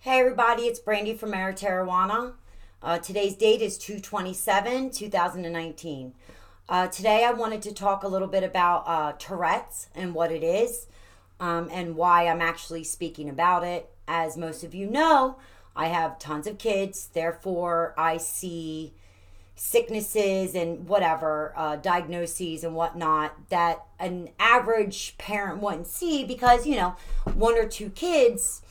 Hey everybody, it's Brandy from Maritarotjuana. Today's date is 2/27/2019. Today I wanted to talk a little bit about Tourette's and what it is, and why I'm actually speaking about it. As most of you know, I have tons of kids, therefore I see sicknesses and whatever, diagnoses and whatnot that an average parent wouldn't see because, one or two kids,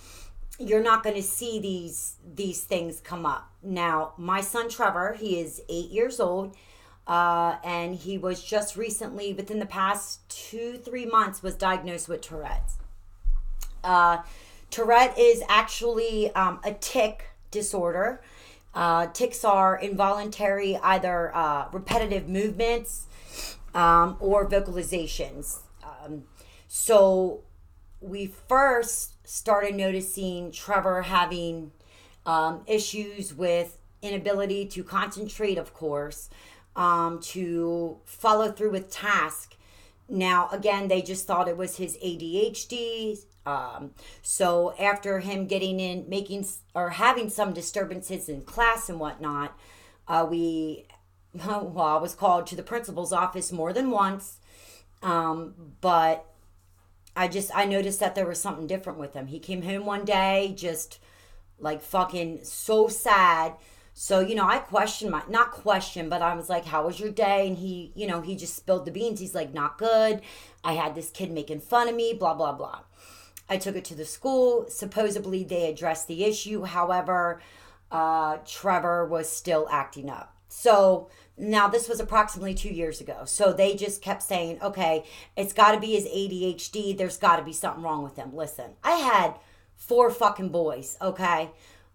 you're not going to see these things come up. Now, my son Trevor, he is 8 years old, and he was just recently, within the past 2-3 months, was diagnosed with Tourette's. Tourette is actually a tic disorder. Tics are involuntary, either repetitive movements or vocalizations. So we first started noticing Trevor having issues with inability to concentrate, of course, to follow through with tasks. Now, again, they just thought it was his ADHD. So after him getting in, making or having some disturbances in class and whatnot, I was called to the principal's office more than once. But I noticed that there was something different with him. He came home one day just like fucking so sad. So, I questioned not questioned, but I was like, how was your day? And he just spilled the beans. He's like, not good. I had this kid making fun of me, blah, blah, blah. I took it to the school. Supposedly they addressed the issue. However, Trevor was still acting up. So now this was approximately 2 years ago. So they just kept saying, okay, it's got to be his ADHD. There's got to be something wrong with him. Listen, I had 4 fucking boys, okay?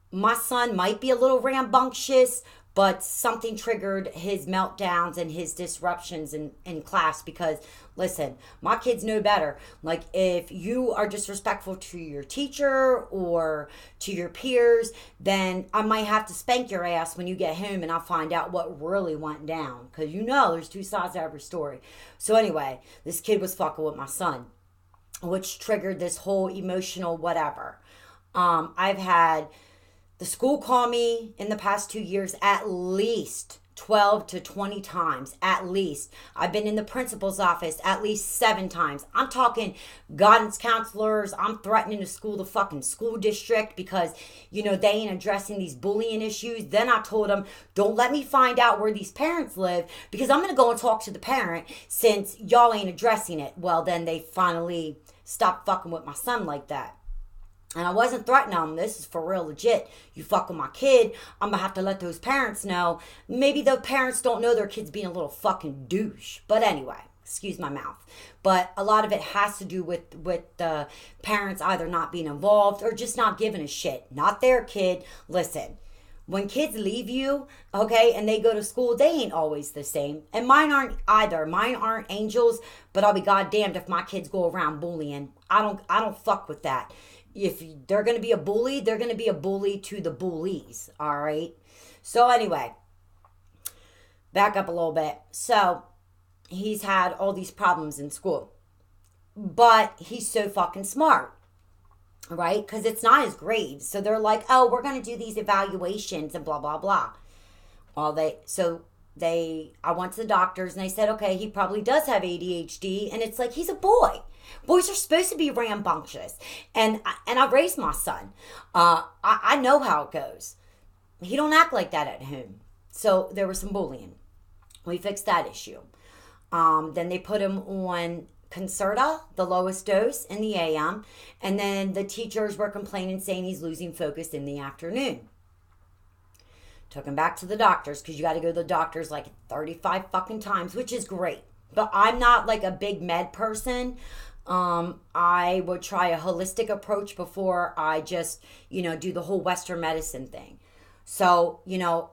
My son might be a little rambunctious, but something triggered his meltdowns and his disruptions in class because, listen, my kids know better. Like, if you are disrespectful to your teacher or to your peers, then I might have to spank your ass when you get home and I'll find out what really went down. Because there's 2 sides to every story. So anyway, this kid was fucking with my son, which triggered this whole emotional whatever. I've had the school call me in the past 2 years at least 12 to 20 times, at least. I've been in the principal's office at least 7 times. I'm talking guidance counselors. I'm threatening to school the fucking school district because, they ain't addressing these bullying issues. Then I told them, don't let me find out where these parents live because I'm going to go and talk to the parent since y'all ain't addressing it. Well, then they finally stopped fucking with my son like that. And I wasn't threatening them. This is for real legit. You fuck with my kid, I'm going to have to let those parents know. Maybe the parents don't know their kid's being a little fucking douche. But anyway, excuse my mouth. But a lot of it has to do with the parents either not being involved or just not giving a shit. Not their kid. Listen, when kids leave you, okay, and they go to school, they ain't always the same. And mine aren't either. Mine aren't angels, but I'll be goddamned if my kids go around bullying. I don't fuck with that. If they're going to be a bully, they're going to be a bully to the bullies, all right? So anyway, back up a little bit. So he's had all these problems in school, but he's so fucking smart, right? Because it's not his grades. So they're like, oh, we're going to do these evaluations and blah, blah, blah. I went to the doctors and they said, okay, he probably does have ADHD. And it's like, he's a boy. Boys are supposed to be rambunctious. And I raised my son. I know how it goes. He don't act like that at home. So there was some bullying. We fixed that issue. Then they put him on Concerta, the lowest dose in the AM. And then the teachers were complaining, saying he's losing focus in the afternoon. Took him back to the doctors because you got to go to the doctors like 35 fucking times, which is great. But I'm not like a big med person. I would try a holistic approach before I just, do the whole Western medicine thing. So,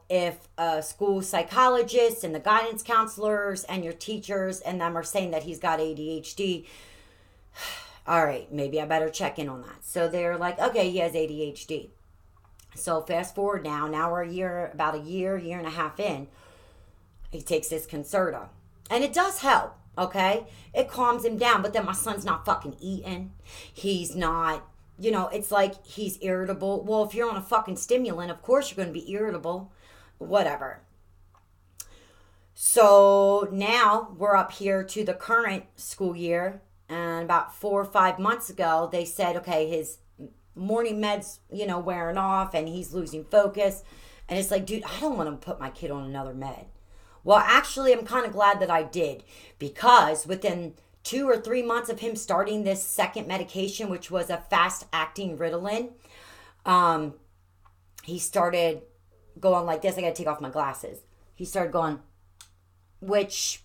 if a school psychologist and the guidance counselors and your teachers and them are saying that he's got ADHD, all right, maybe I better check in on that. So they're like, okay, he has ADHD. So fast forward now we're about a year and a half in, he takes this Concerta. And it does help. Okay, it calms him down, but then my son's not fucking eating. He's not, it's like he's irritable. Well, if you're on a fucking stimulant, of course you're going to be irritable. Whatever. So now we're up here to the current school year. And about 4 or 5 months ago, they said, okay, his morning meds, wearing off and he's losing focus. And it's like, dude, I don't want to put my kid on another med. Well, actually, I'm kind of glad that I did, because within 2 or 3 months of him starting this second medication, which was a fast-acting Ritalin, he started going like this. I got to take off my glasses. He started going, which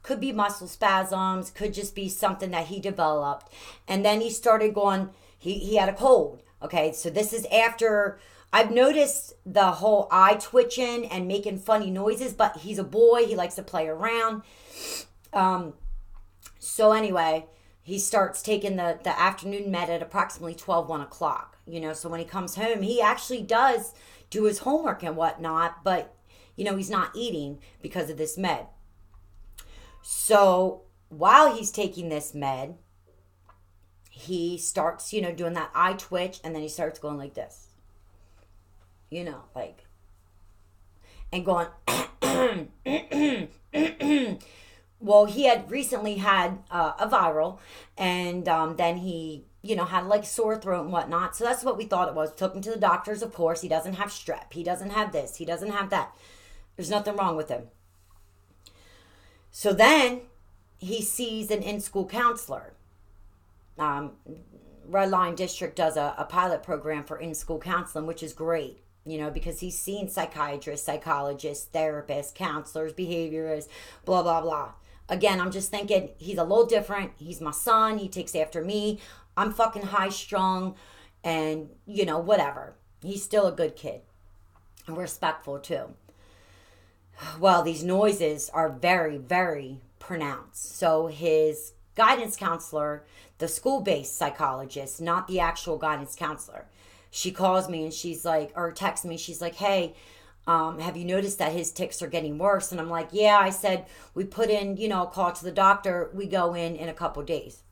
could be muscle spasms, could just be something that he developed. And then he started going, he had a cold. Okay, so this is after I've noticed the whole eye twitching and making funny noises, but he's a boy. He likes to play around. So anyway, he starts taking the afternoon med at approximately 1 o'clock. So when he comes home, he actually does do his homework and whatnot, but, he's not eating because of this med. So while he's taking this med, he starts, doing that eye twitch, and then he starts going like this. And going, well, he had recently had a viral, and then he, had like sore throat and whatnot. So that's what we thought it was. Took him to the doctors, of course. He doesn't have strep. He doesn't have this. He doesn't have that. There's nothing wrong with him. So then he sees an in-school counselor. Red Line District does a pilot program for in-school counseling, which is great, because he's seen psychiatrists, psychologists, therapists, counselors, behaviorists, blah, blah, blah. Again, I'm just thinking he's a little different. He's my son. He takes after me. I'm fucking high-strung and, whatever. He's still a good kid and respectful, too. Well, these noises are very, very pronounced. So his guidance counselor, the school-based psychologist, not the actual guidance counselor, she calls me and she's like, or texts me, she's like, hey, have you noticed that his tics are getting worse? And I'm like, yeah. I said, we put in, a call to the doctor. We go in a couple days.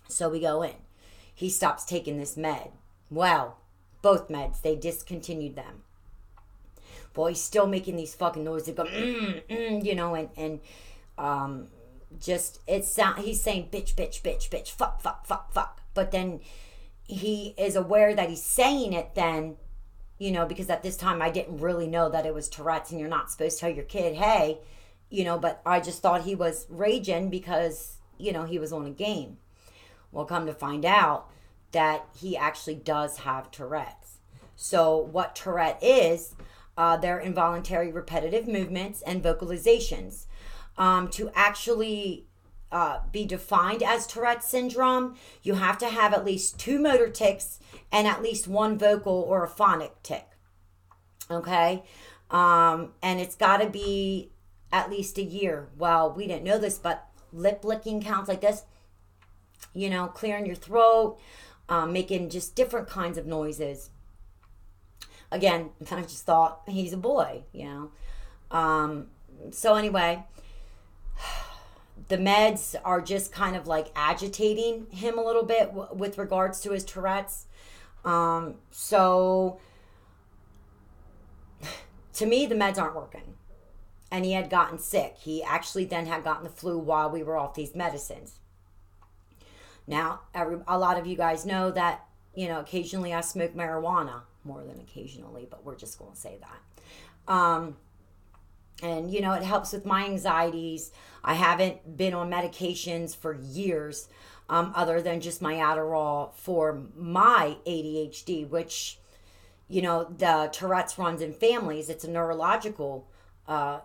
So we go in. He stops taking this med. Well, both meds, they discontinued them. Boy, he's still making these fucking noises. Go, just, he's saying, bitch, bitch, bitch, bitch, fuck, fuck, fuck, fuck. But then he is aware that he's saying it then, because at this time I didn't really know that it was Tourette's, and you're not supposed to tell your kid, hey, but I just thought he was raging because, he was on a game. Well, come to find out that he actually does have Tourette's. So what Tourette is, they're involuntary repetitive movements and vocalizations. To actually be defined as Tourette's syndrome, you have to have at least 2 motor tics and at least 1 vocal or a phonic tic. Okay? And it's got to be at least a year. Well, we didn't know this, but lip licking counts like this. Clearing your throat, making just different kinds of noises. Again, I just thought he's a boy, So anyway, the meds are just kind of like agitating him a little bit with regards to his Tourette's. So to me, the meds aren't working. And he had gotten sick. He actually then had gotten the flu while we were off these medicines. Now, a lot of you guys know that, occasionally I smoke marijuana. More than occasionally, but we're just going to say that. And, it helps with my anxieties. I haven't been on medications for years, other than just my Adderall for my ADHD, which, the Tourette's runs in families. It's a neurological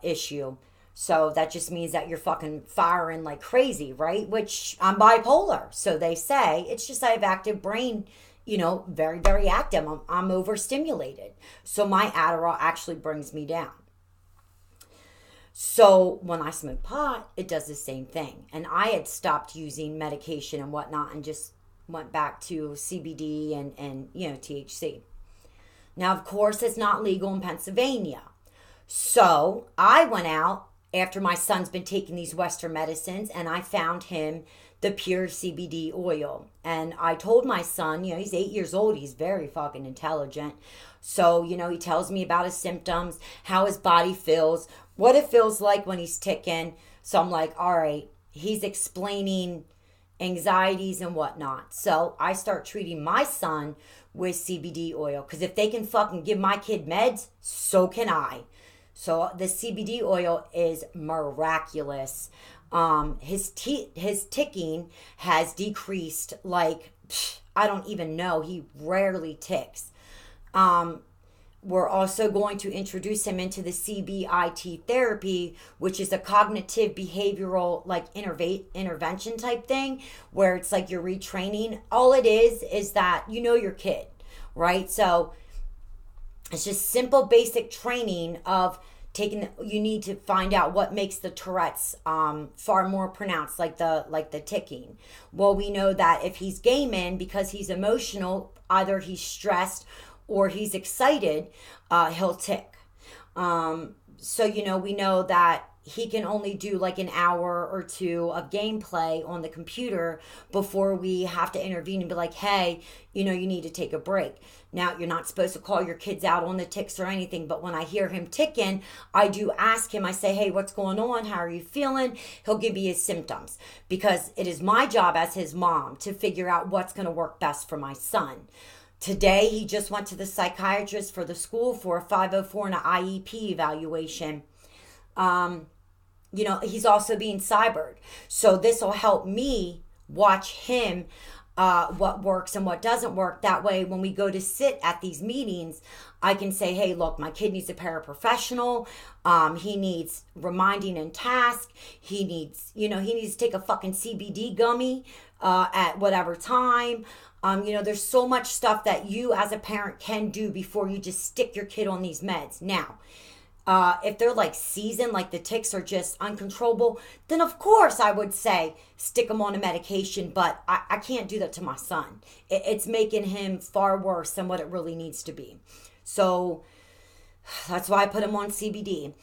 issue. So that just means that you're fucking firing like crazy, right? Which I'm bipolar. So they say it's just I have active brain, very, very active. I'm overstimulated. So my Adderall actually brings me down. So when I smoke pot, it does the same thing. And I had stopped using medication and whatnot and just went back to CBD and THC. Now, of course, it's not legal in Pennsylvania. So I went out after my son's been taking these Western medicines, and I found him the pure CBD oil. And I told my son, he's 8 years old, he's very fucking intelligent. So, he tells me about his symptoms, how his body feels, what it feels like when he's ticking. So I'm like, all right, he's explaining anxieties and whatnot. So I start treating my son with CBD oil, because if they can fucking give my kid meds, so can I. So the CBD oil is miraculous. His ticking has decreased, like, I don't even know. He rarely ticks. We're also going to introduce him into the CBIT therapy, which is a cognitive behavioral, like, intervention type thing, where it's like you're retraining. All it is that your kid, right? So it's just simple basic training of you need to find out what makes the Tourette's far more pronounced, like the ticking. Well, we know that if he's gaming because he's emotional, either he's stressed or he's excited, he'll tick. So, we know that he can only do like an hour or two of gameplay on the computer before we have to intervene and be like, hey, you need to take a break. Now, you're not supposed to call your kids out on the ticks or anything, but when I hear him ticking, I do ask him, I say, hey, what's going on? How are you feeling? He'll give me his symptoms, because it is my job as his mom to figure out what's going to work best for my son. Today, he just went to the psychiatrist for the school for a 504 and an IEP evaluation. He's also being cybered. So this will help me watch him, what works and what doesn't work. That way, when we go to sit at these meetings, I can say, hey, look, my kid needs a paraprofessional. He needs reminding and task. He needs to take a fucking CBD gummy at whatever time. There's so much stuff that you as a parent can do before you just stick your kid on these meds. Now, if they're like seasoned, like the ticks are just uncontrollable, then of course I would say stick them on a medication, but I can't do that to my son. It's making him far worse than what it really needs to be. So that's why I put him on CBD.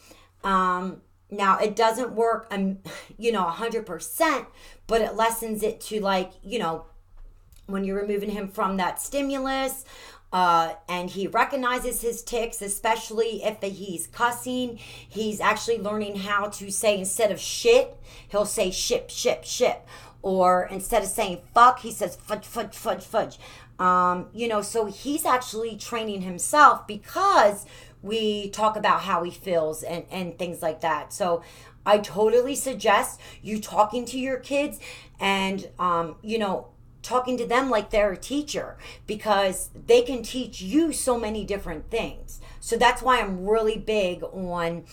Now, it doesn't work, 100%, but it lessens it to, like, when you're removing him from that stimulus, and he recognizes his ticks, especially if he's cussing, he's actually learning how to say, instead of shit, he'll say ship, ship, ship. Or instead of saying fuck, he says fudge, fudge, fudge, fudge. So he's actually training himself, because we talk about how he feels and things like that. So I totally suggest you talking to your kids and, talking to them like they're a teacher, because they can teach you so many different things. So that's why I'm really big on,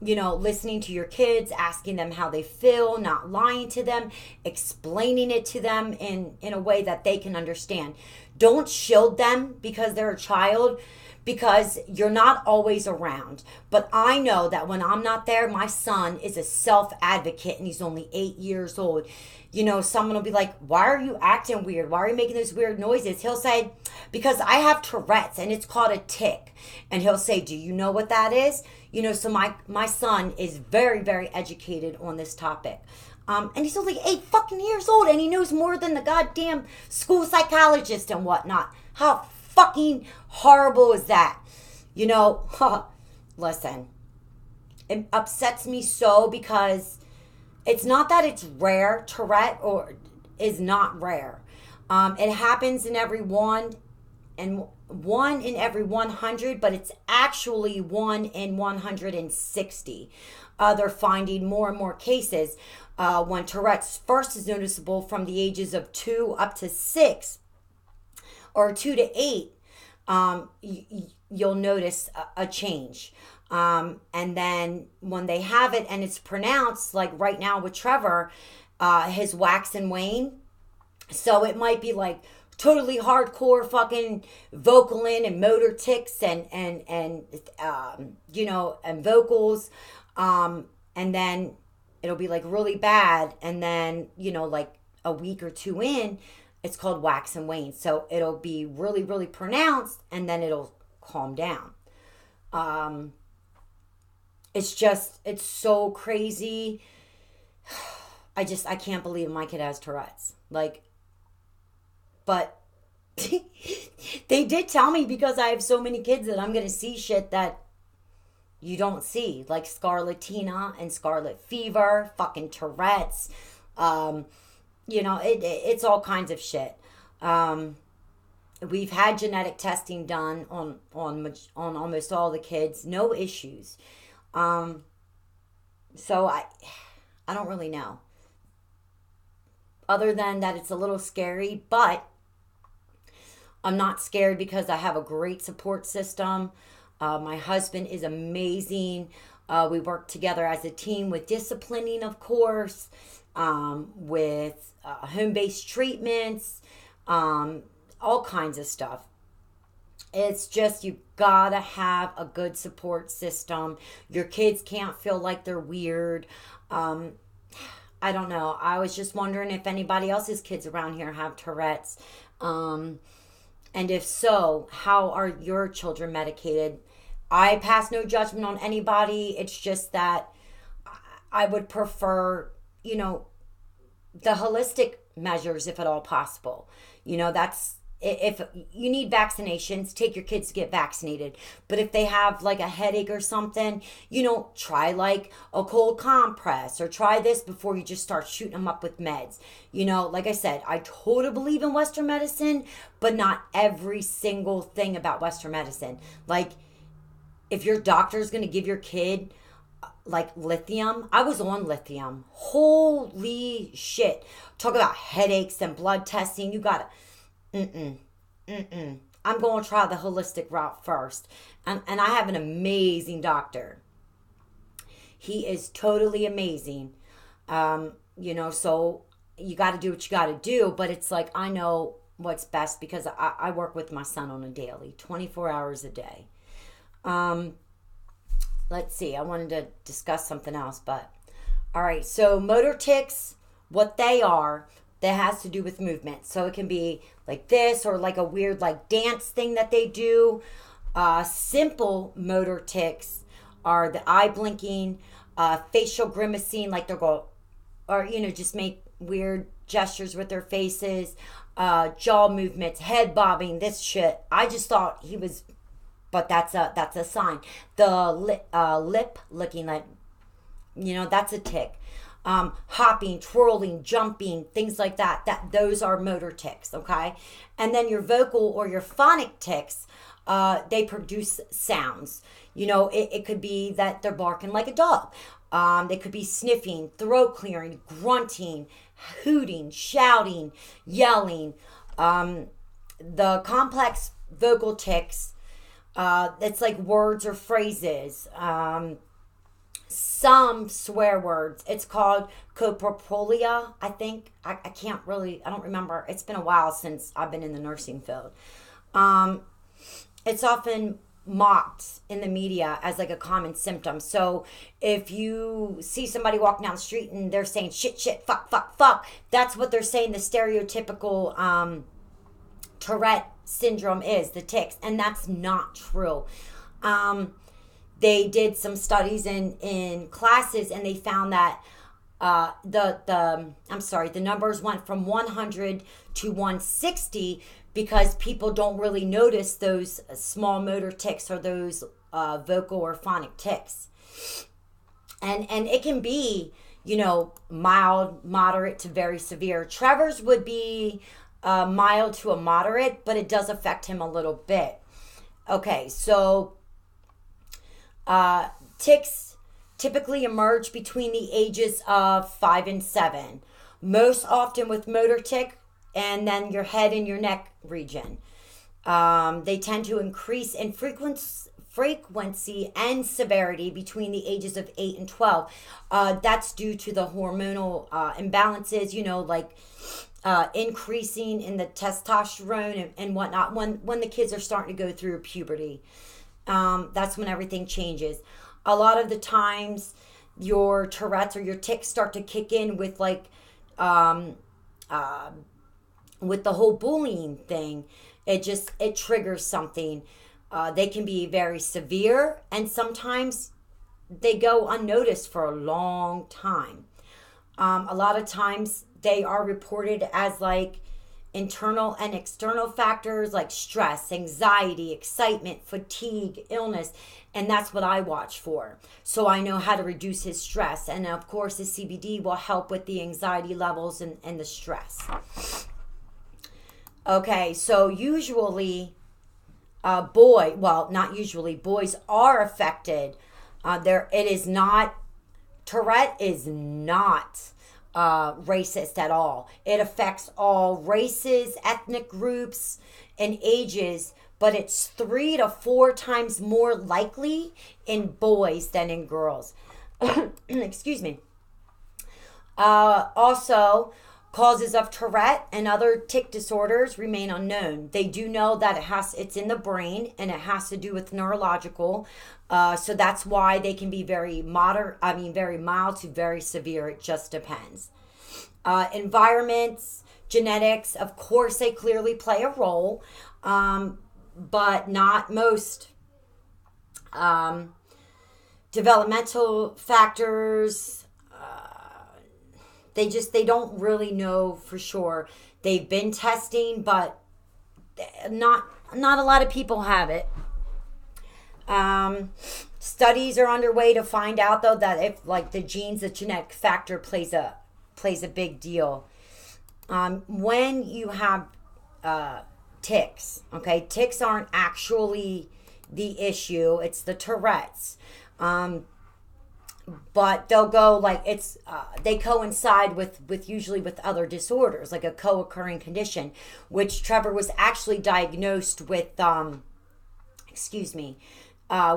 listening to your kids, asking them how they feel, not lying to them, explaining it to them in a way that they can understand. Don't shield them because they're a child, because you're not always around. But I know that when I'm not there, my son is a self-advocate and he's only 8 years old. Someone will be like, why are you acting weird? Why are you making those weird noises? He'll say, because I have Tourette's and it's called a tic. And he'll say, do you know what that is? So my son is very, very educated on this topic. And he's only 8 fucking years old, and he knows more than the goddamn school psychologist and whatnot. How fucking horrible is that? Listen, it upsets me so, because it's not that it's rare. Tourette or is not rare. It happens in every one in every 100, but it's actually 1 in 160. They're finding more and more cases when Tourette's first is noticeable from the ages of 2 up to 6, or 2 to 8. You'll notice a change. And then when they have it and it's pronounced, like right now with Trevor, his wax and wane. So it might be like totally hardcore fucking vocal in and motor tics and vocals. And then it'll be like really bad. And then, like a week or 2 in, it's called wax and wane. So it'll be really, really pronounced, and then it'll calm down. It's so crazy. I can't believe my kid has Tourette's. Like, but they did tell me, because I have so many kids, that I'm going to see shit that you don't see, like scarlatina and scarlet fever, fucking Tourette's. It's all kinds of shit. We've had genetic testing done on almost all the kids, no issues. So I don't really know. Other than that, it's a little scary, but I'm not scared because I have a great support system. My husband is amazing. We work together as a team with disciplining, of course, with home-based treatments, all kinds of stuff. It's just, you gotta have a good support system. Your kids can't feel like they're weird. I don't know. I was just wondering if anybody else's kids around here have Tourette's. And if so, how are your children medicated? I pass no judgment on anybody. It's just that I would prefer, the holistic measures, if at all possible. That's, if you need vaccinations, take your kids to get vaccinated. But if they have like a headache or something, try like a cold compress, or try this before you just start shooting them up with meds. Like I said, I totally believe in Western medicine, but not every single thing about Western medicine. Like, if your doctor's going to give your kid like lithium, I was on lithium. Holy shit. Talk about headaches and blood testing. You gotta, I'm going to try the holistic route first. And I have an amazing doctor. He is totally amazing. So you got to do what you got to do. But it's like, I know what's best, because I work with my son on a daily, 24 hours a day. Let's see. I wanted to discuss something else, but all right. So motor tics, what they are, that has to do with movement. So it can be like this, or like a weird like dance thing that they do. Simple motor tics are the eye blinking, facial grimacing, like they'll go, or just make weird gestures with their faces, jaw movements, head bobbing, this shit. I just thought he was, but that's a sign. The lip licking, like, that's a tic. Hopping, twirling, jumping, things like that. Those are motor tics, okay? And then your vocal or your phonic tics, they produce sounds. It could be that they're barking like a dog. They could be sniffing, throat clearing, grunting, hooting, shouting, yelling. The complex vocal tics, it's like words or phrases. Some swear words. It's called copropolia, I think. I don't remember. It's been a while since I've been in the nursing field. It's often mocked in the media as like a common symptom. So if you see somebody walking down the street and they're saying shit, fuck, that's what they're saying the stereotypical Tourette syndrome is, the tics. And that's not true. They did some studies in classes, and they found that the numbers went from 100 to 160 because people don't really notice those small motor tics or those vocal or phonic tics. And it can be, mild, moderate to very severe. Trevor's would be mild to a moderate, but it does affect him a little bit. Okay, so tics typically emerge between the ages of 5 and 7, most often with motor tic and then your head and your neck region. They tend to increase in frequency and severity between the ages of 8 and 12. That's due to the hormonal imbalances, like increasing in the testosterone and whatnot when the kids are starting to go through puberty. That's when everything changes. A lot of the times your Tourette's or your tics start to kick in with like with the whole bullying thing. It triggers something. They can be very severe, and sometimes they go unnoticed for a long time. A lot of times they are reported as like internal and external factors like stress, anxiety, excitement, fatigue, illness, and that's what I watch for. So I know how to reduce his stress. And of course, the CBD will help with the anxiety levels and the stress. Okay, so usually, not usually, boys are affected. It is not, Tourette is not racist at all. It affects all races, ethnic groups, and ages, but it's 3 to 4 times more likely in boys than in girls. Excuse me. Also, causes of Tourette and other tic disorders remain unknown. They do know that it's in the brain and it has to do with neurological. So that's why they can be very very mild to very severe. It just depends. Environments, genetics, of course, they clearly play a role, but not most. Developmental factors, they don't really know for sure. They've been testing, but not a lot of people have it. Studies are underway to find out though that if like the genes, the genetic factor plays a big deal. When you have tics, okay, tics aren't actually the issue. It's the Tourette's. But they'll go like they coincide with usually with other disorders, like a co-occurring condition, which Trevor was actually diagnosed with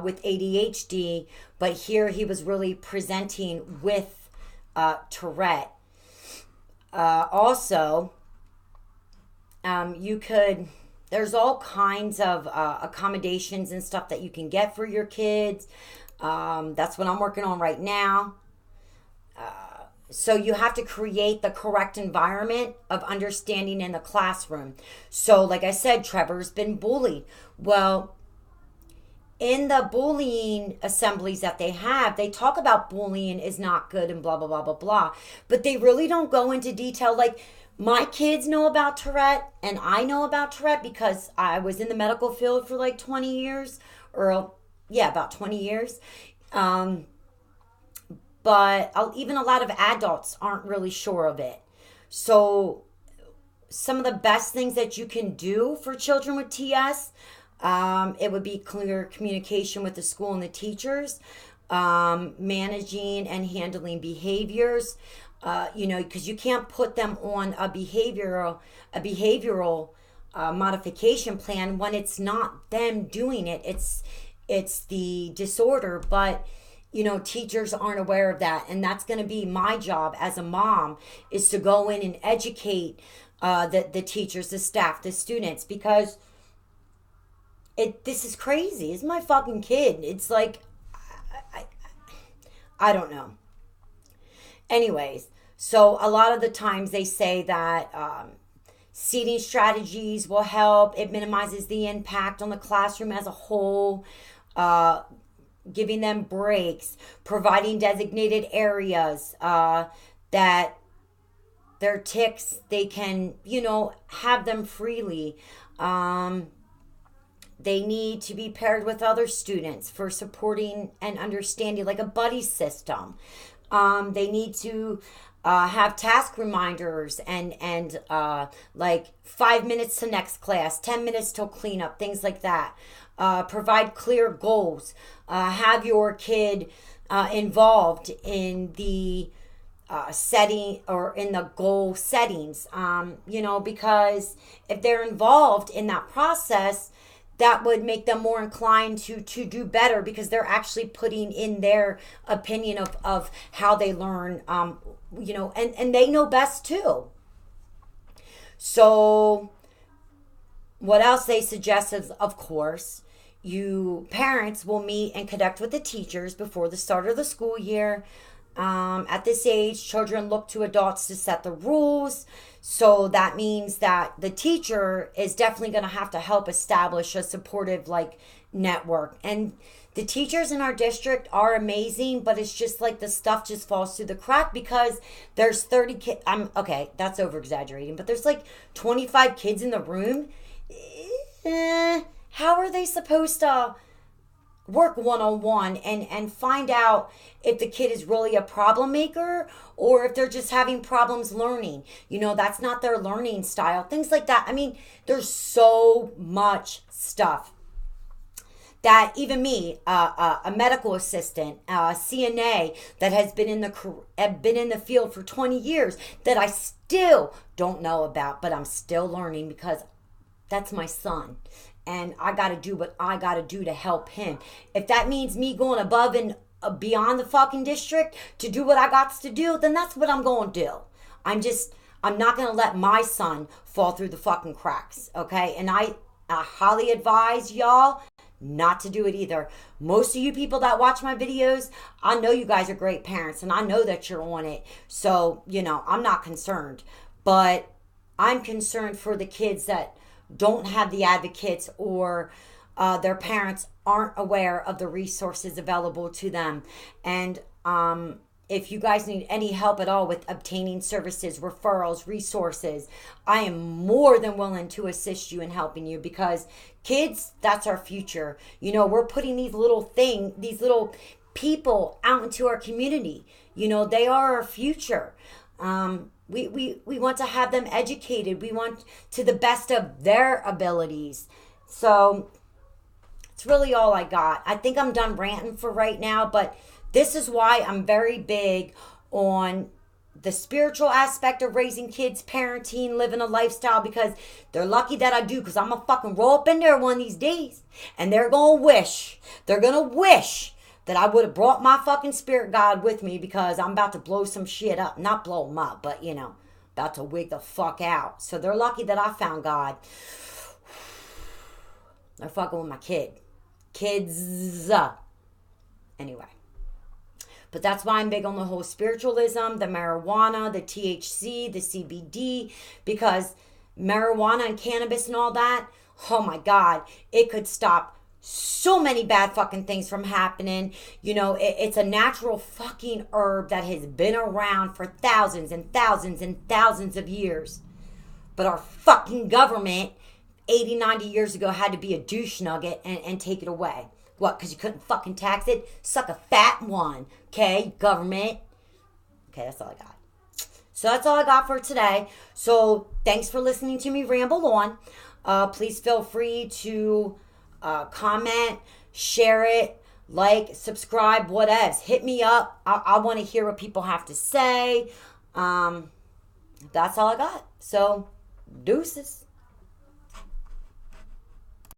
with ADHD, but here he was really presenting with Tourette. Also, there's all kinds of accommodations and stuff that you can get for your kids. That's what I'm working on right now. So you have to create the correct environment of understanding in the classroom. So like I said, Trevor's been bullied. Well, in the bullying assemblies that they have, they talk about bullying is not good and blah, blah, blah, blah, blah. But they really don't go into detail. Like my kids know about Tourette and I know about Tourette because I was in the medical field for like 20 years about 20 years. But even a lot of adults aren't really sure of it. So some of the best things that you can do for children with TS, it would be clear communication with the school and the teachers, managing and handling behaviors, because you can't put them on a behavioral modification plan when it's not them doing it. It's the disorder, but teachers aren't aware of that, and that's going to be my job as a mom, is to go in and educate the teachers, the staff, the students, because this is crazy. It's my fucking kid. It's like I don't know. Anyways, so a lot of the times they say that seating strategies will help. It minimizes the impact on the classroom as a whole. Giving them breaks, providing designated areas that their tics, they can, have them freely. They need to be paired with other students for supporting and understanding, like a buddy system. They need to have task reminders and like 5 minutes to next class, 10 minutes till cleanup, things like that. Provide clear goals. Have your kid involved in the setting or in the goal settings, because if they're involved in that process, that would make them more inclined to do better, because they're actually putting in their opinion of how they learn, and they know best too. So what else they suggest is, of course, you parents will meet and connect with the teachers before the start of the school year. At this age, children look to adults to set the rules. So that means that the teacher is definitely going to have to help establish a supportive like network. And the teachers in our district are amazing, but it's just like the stuff just falls through the crack because there's 30 kids. I'm okay, that's over exaggerating, but there's like 25 kids in the room. How are they supposed to work one-on-one and find out if the kid is really a problem maker or if they're just having problems learning? That's not their learning style, things like that. I mean, there's so much stuff that even me, a medical assistant, CNA that has been in the field for 20 years, that I still don't know about, but I'm still learning because that's my son. And I got to do what I got to do to help him. If that means me going above and beyond the fucking district to do what I got to do, then that's what I'm going to do. I'm not going to let my son fall through the fucking cracks, okay? And I highly advise y'all not to do it either. Most of you people that watch my videos, I know you guys are great parents and I know that you're on it. So, I'm not concerned. But I'm concerned for the kids that don't have the advocates or their parents aren't aware of the resources available to them. And if you guys need any help at all with obtaining services, referrals, resources, I am more than willing to assist you in helping you because kids, that's our future. We're putting these little people out into our community. They are our future. We want to have them educated. We want to the best of their abilities. So it's really all I got. I think I'm done ranting for right now, but this is why I'm very big on the spiritual aspect of raising kids, parenting, living a lifestyle, because they're lucky that I do, because I'm going to fucking roll up in there one of these days and they're going to wish that I would have brought my fucking spirit God with me, because I'm about to blow some shit up. Not blow them up, but, about to wig the fuck out. So they're lucky that I found God. They're fucking with my kids. Anyway. But that's why I'm big on the whole spiritualism, the marijuana, the THC, the CBD, because marijuana and cannabis and all that, oh my God, it could stop so many bad fucking things from happening. It's a natural fucking herb that has been around for thousands and thousands and thousands of years. But our fucking government 80, 90 years ago had to be a douche nugget and take it away. What, because you couldn't fucking tax it? Suck a fat one, okay, government. Okay, that's all I got. So that's all I got for today. So thanks for listening to me ramble on. Please feel free to comment, share it, like, subscribe, whatevs. Hit me up. I want to hear what people have to say. That's all I got. So, deuces.